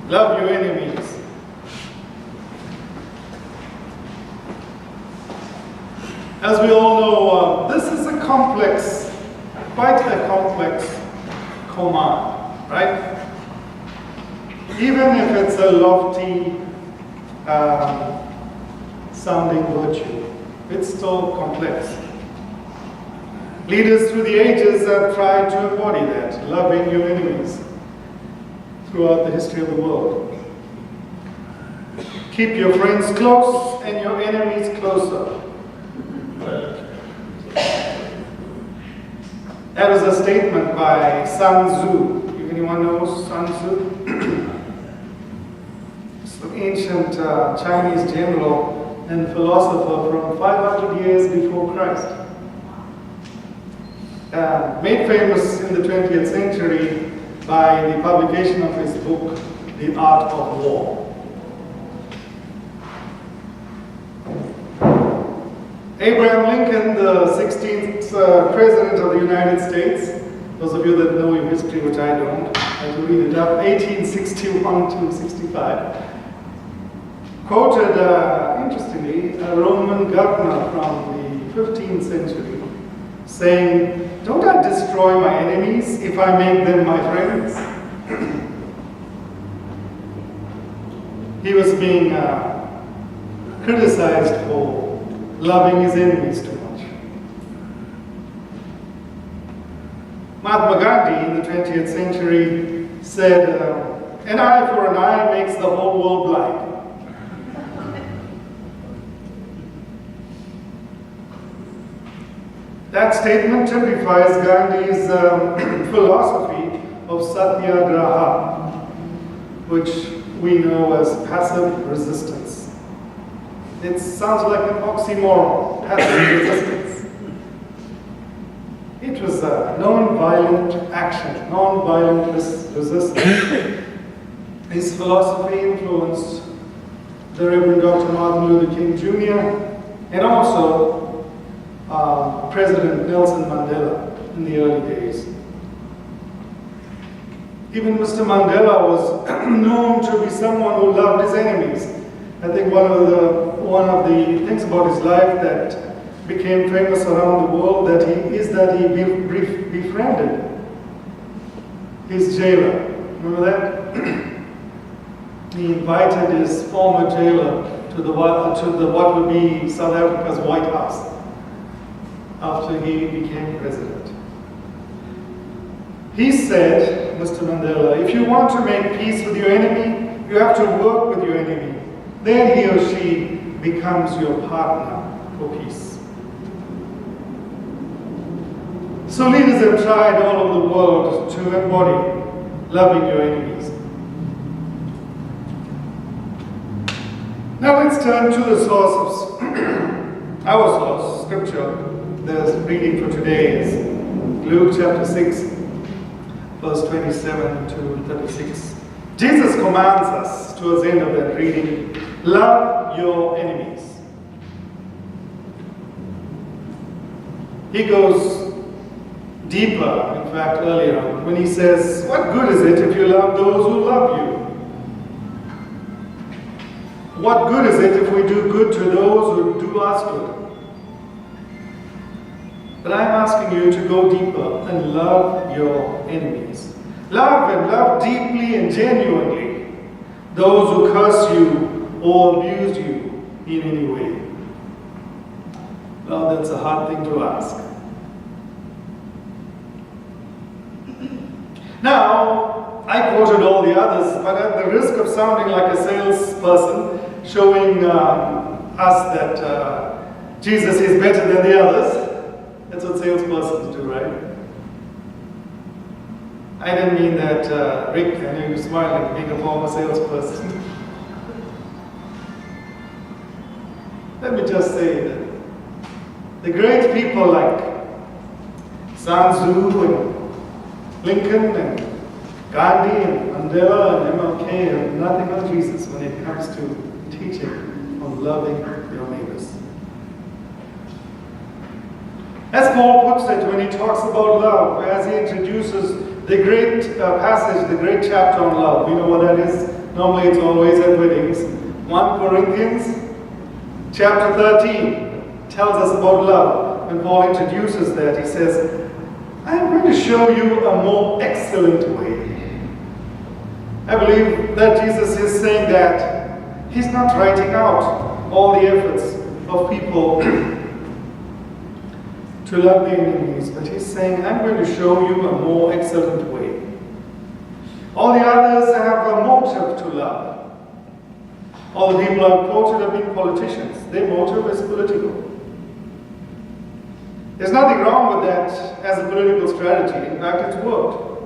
Love your enemies. As we all know, this is a complex, quite a complex command, right? Even if it's a lofty sounding virtue, it's still complex. Leaders through the ages have tried to embody that, loving your enemies, throughout the history of the world. Keep your friends close and your enemies closer. That is a statement by Sun Tzu. If anyone knows Sun Tzu? It's an ancient Chinese general and philosopher from 500 years before Christ. Made famous in the 20th century by the publication of his book, The Art of War. Abraham Lincoln, the 16th President of the United States, those of you that know your history, which I don't, I had to read it up, 1861 to 65, quoted, interestingly, a Roman governor from the 15th century, saying, "Don't I destroy my enemies if I make them my friends?" He was being criticized for loving his enemies too much. Mahatma Gandhi in the 20th century said, "An eye for an eye makes the whole world blind." That statement typifies Gandhi's philosophy of satyagraha, which we know as passive resistance. It sounds like an oxymoron, passive resistance. It was a non-violent action, non-violent resistance. His philosophy influenced the Reverend Dr. Martin Luther King Jr. and also President Nelson Mandela in the early days. Even Mr. Mandela was known to be someone who loved his enemies. I think one of the things about his life that became famous around the world that he befriended his jailer. Remember that? He invited his former jailer to what would be South Africa's White House after he became president. He said, Mr. Mandela, if you want to make peace with your enemy, you have to work with your enemy. Then he or she becomes your partner for peace. So leaders have tried all over the world to embody loving your enemies. Now let's turn to the source of our source, Scripture. The reading for today is Luke chapter 6, verse 27 to 36. Jesus commands us, towards the end of that reading, love your enemies. He goes deeper, in fact, earlier, when he says, what good is it if you love those who love you? What good is it if we do good to those who do us good? But I'm asking you to go deeper and love your enemies. Love and love deeply and genuinely those who curse you or abuse you in any way. Well, that's a hard thing to ask. Now, I quoted all the others, but at the risk of sounding like a salesperson, showing us that Jesus is better than the others, that's what salespersons do, right? I didn't mean that, Rick, I know you're smiling, being a former salesperson. Let me just say that the great people like Sun Tzu and Lincoln and Gandhi and Mandela and MLK have nothing on Jesus when it comes to teaching on loving your neighbors. As Paul puts it when he talks about love, as he introduces the great passage, the great chapter on love. You know what that is? Normally it's always at weddings. 1 Corinthians chapter 13 tells us about love. When Paul introduces that, he says, I'm going to show you a more excellent way. I believe that Jesus is saying that he's not writing out all the efforts of people to love the enemies, but he's saying, I'm going to show you a more excellent way. All the others have a motive to love. All the people I've quoted have been politicians. Their motive is political. There's nothing wrong with that as a political strategy. In fact, it's worked.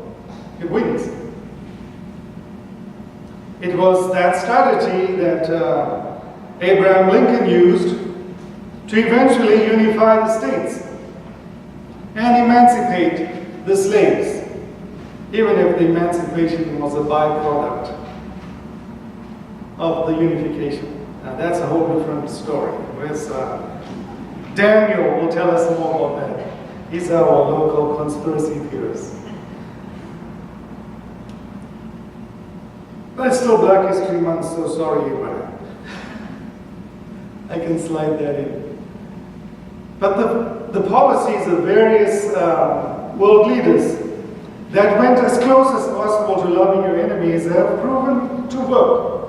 It wins. It was that strategy that Abraham Lincoln used to eventually unify the states and emancipate the slaves, even if the emancipation was a byproduct of the unification. Now that's a whole different story. Whereas Daniel will tell us more about that. He's our local conspiracy theorist. But it's still Black History Month, so sorry, Abraham. I can slide that in. But the policies of various world leaders that went as close as possible to loving your enemies have proven to work.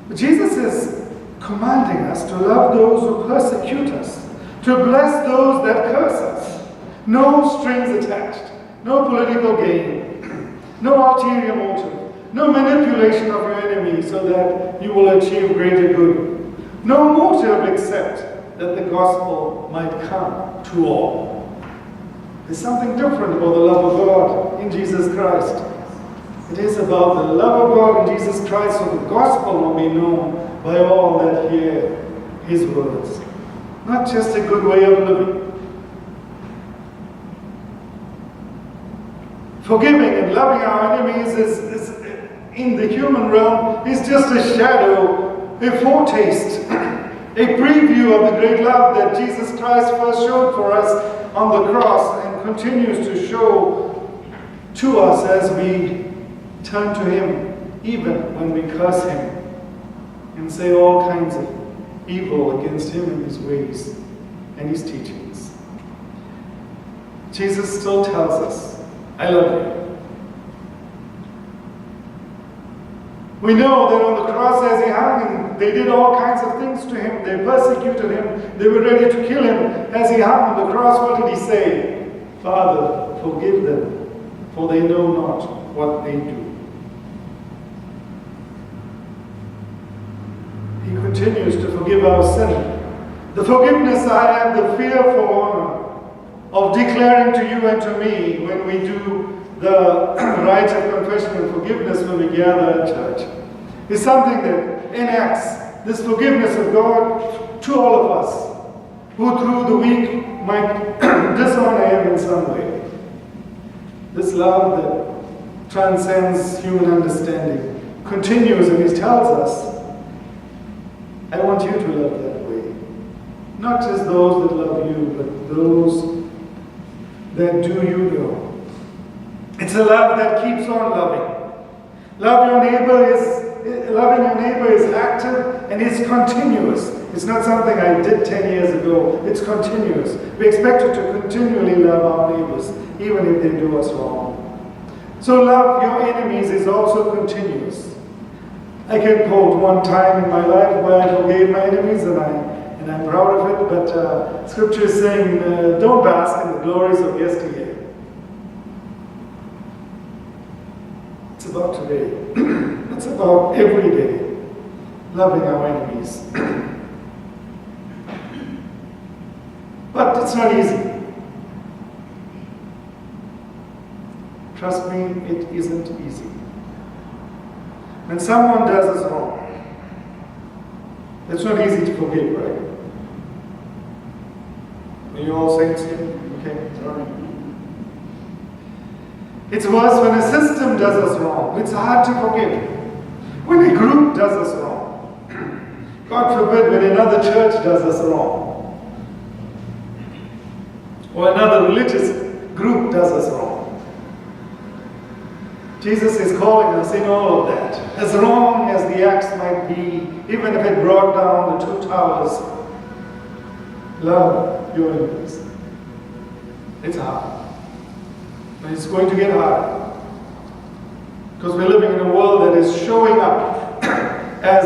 But Jesus is commanding us to love those who persecute us, to bless those that curse us. No strings attached, no political gain, no ulterior motive, no manipulation of your enemy so that you will achieve greater good. No motive except that the gospel might come to all. There's something different about the love of God in Jesus Christ. It is about the love of God in Jesus Christ, so the gospel will be known by all that hear his words. Not just a good way of living. Forgiving and loving our enemies is in the human realm is just a shadow, a foretaste, a preview of the great love that Jesus Christ first showed for us on the cross and continues to show to us as we turn to him, even when we curse him and say all kinds of evil against him and his ways and his teachings. Jesus still tells us, I love you. We know that on the cross as he hung, and they did all kinds of things to him. They persecuted him. They were ready to kill him. As he hung on the cross, what did he say? Father, forgive them, for they know not what they do. He continues to forgive our sin. The forgiveness I have, the fearful honor of declaring to you and to me when we do the rite of confession and forgiveness when we gather at church, is something that enacts this forgiveness of God to all of us who through the week might dishonor him in some way. This love that transcends human understanding continues, and he tells us, I want you to love that way. Not just those that love you, but those that do you know. It's a love that keeps on loving. Loving your neighbor is active and it's continuous. It's not something I did 10 years ago. It's continuous. We expect you to continually love our neighbors, even if they do us wrong. So love your enemies is also continuous. I can quote one time in my life where I forgave my enemies, and I'm proud of it, but Scripture is saying, don't bask in the glories of yesteryear. It's about today. It's about every day, loving our enemies. But it's not easy. Trust me, it isn't easy. When someone does us wrong, it's not easy to forgive, right? Are you all saints here? Okay, all right. It's worse when a system does us wrong. It's hard to forgive. When a group does us wrong. God forbid when another church does us wrong. Or another religious group does us wrong. Jesus is calling us in all of that. As wrong as the acts might be, even if it brought down the two towers, love your enemies. It's hard. And it's going to get harder. Because we're living in a world that is showing up as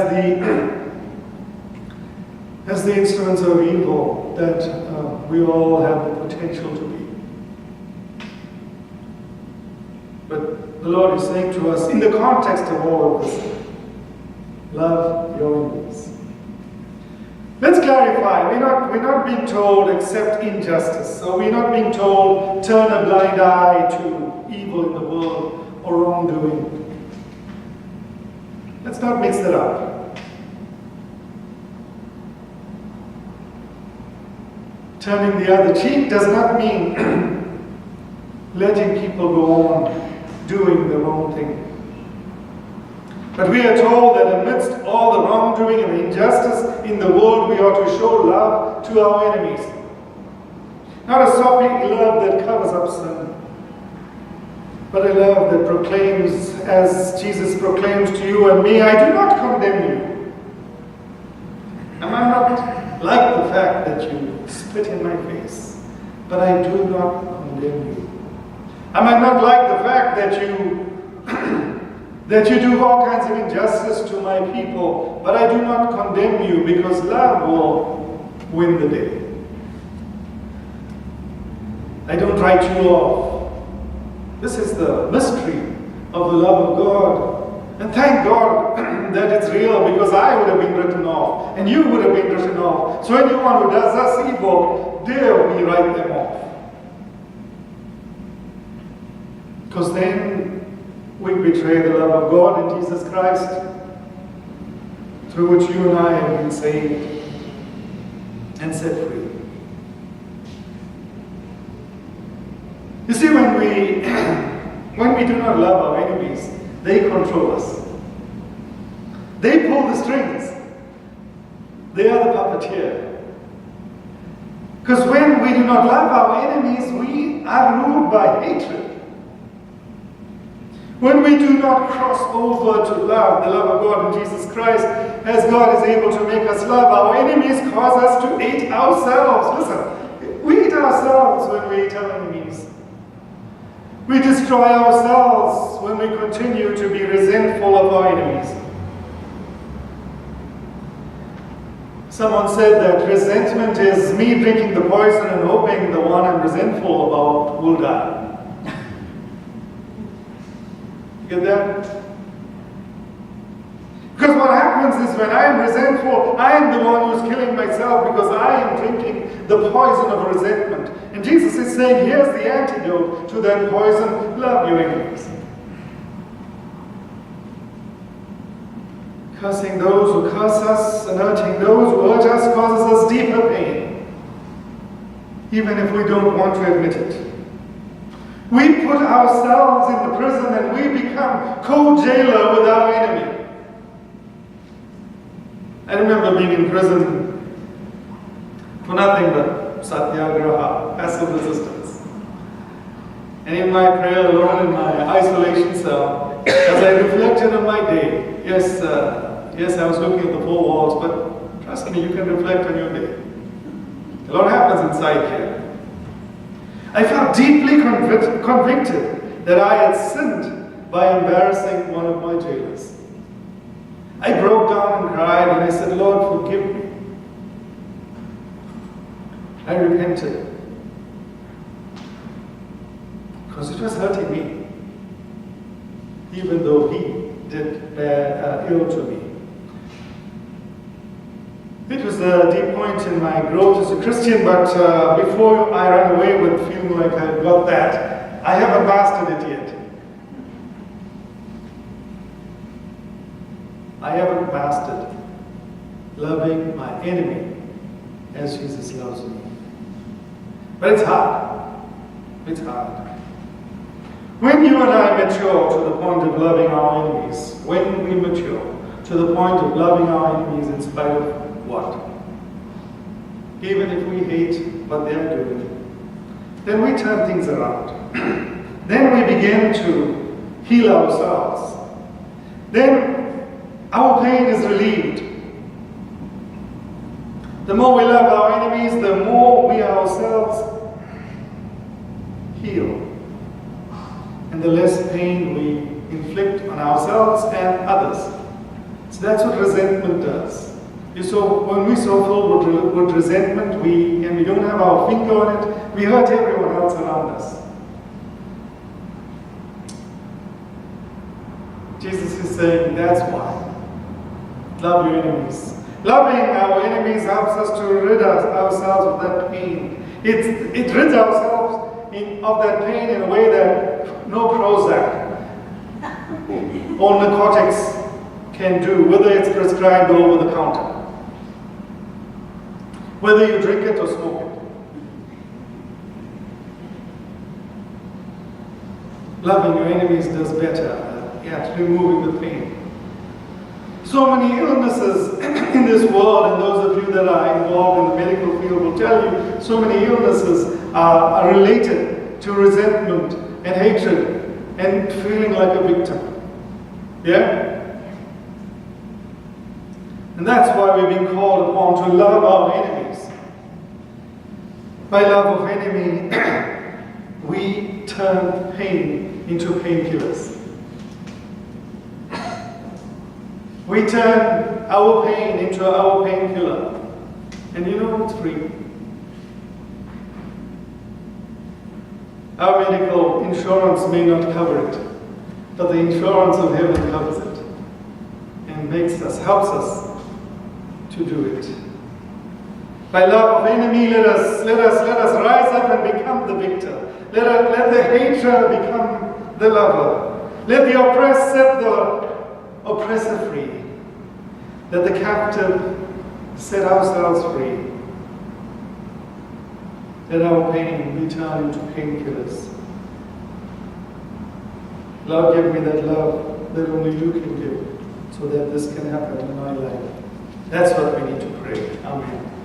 the instruments of evil that we all have the potential to be. But the Lord is saying to us, in the context of all of this, love your enemies. Let's clarify, we're not being told accept injustice. So we're not being told turn a blind eye to evil in the world or wrongdoing. Let's not mix that up. Turning the other cheek does not mean letting people go on doing the wrong thing. But we are told that amidst all the wrongdoing and the injustice in the world, we ought to show love to our enemies. Not a soppy love that covers up sin, but a love that proclaims, as Jesus proclaims to you and me, I do not condemn you. I might not like the fact that you spit in my face, but I do not condemn you. I might not like the fact that you that you do all kinds of injustice to my people, but I do not condemn you, because love will win the day. I don't write you off. This is the mystery of the love of God. And thank God that it's real, because I would have been written off, and you would have been written off. So anyone who does us evil, dare we write them off. Because then we betray the love of God in Jesus Christ, through which you and I have been saved and set free. You see, when we do not love our enemies, they control us. They pull the strings. They are the puppeteer. Because when we do not love our enemies, we are ruled by hatred. When we do not cross over to love, the love of God in Jesus Christ, as God is able to make us love, our enemies cause us to hate ourselves. Listen, we hate ourselves when we hate our enemies. We destroy ourselves when we continue to be resentful of our enemies. Someone said that resentment is me drinking the poison and hoping the one I'm resentful about will die. Get that? Because what happens is when I am resentful, I am the one who's killing myself, because I am drinking the poison of resentment. And Jesus is saying, here's the antidote to that poison: love your enemies. Cursing those who curse us and hurting those who hurt us causes us deeper pain, even if we don't want to admit it. We put ourselves in the prison and we become co-jailer with our enemy. I remember being in prison for nothing but satyagraha, passive resistance. And in my prayer alone, in my isolation cell, as I reflected on my day, yes, I was looking at the four walls, but trust me, you can reflect on your day. A lot happens inside here. I felt deeply convicted that I had sinned by embarrassing one of my jailers. I broke down and cried, and I said, Lord, forgive me. I repented, because it was hurting me, even though he did ill to me. It was a deep point in my growth as a Christian, but before I ran away with feeling like I got that, I haven't mastered it yet. I haven't mastered loving my enemy as Jesus loves me. But it's hard. It's hard. When you and I mature to the point of loving our enemies, when we mature to the point of loving our enemies in spite of what? Even if we hate what they're doing, then we turn things around. Then we begin to heal ourselves, then our pain is relieved. The more we love our enemies, the more we ourselves heal. And the less pain we inflict on ourselves and others. So that's what resentment does. When we're so full with resentment, and we don't have our finger on it, we hurt everyone else around us. Jesus is saying that's why. Love your enemies. Loving our enemies helps us to rid ourselves of that pain. It rids ourselves of that pain in a way that no Prozac or narcotics can do, whether it's prescribed or over the counter. Whether you drink it or smoke it. Loving your enemies does better at removing the pain. So many illnesses in this world, and those of you that are involved in the medical field will tell you, so many illnesses are related to resentment and hatred and feeling like a victim. Yeah? And that's why we're being called upon to love our enemies. By love of enemy, we turn pain into painkillers. We turn our pain into our painkiller. And you know it's free. Our medical insurance may not cover it, but the insurance of heaven covers it and helps us to do it. By love of enemy, let us rise up and become the victor. Let the hater become the lover. Let the oppressed set the oppressor free. Let the captive set ourselves free. Let our pain be turned into painkillers. Lord, give me that love that only you can give, so that this can happen in my life. That's what we need to pray. Amen.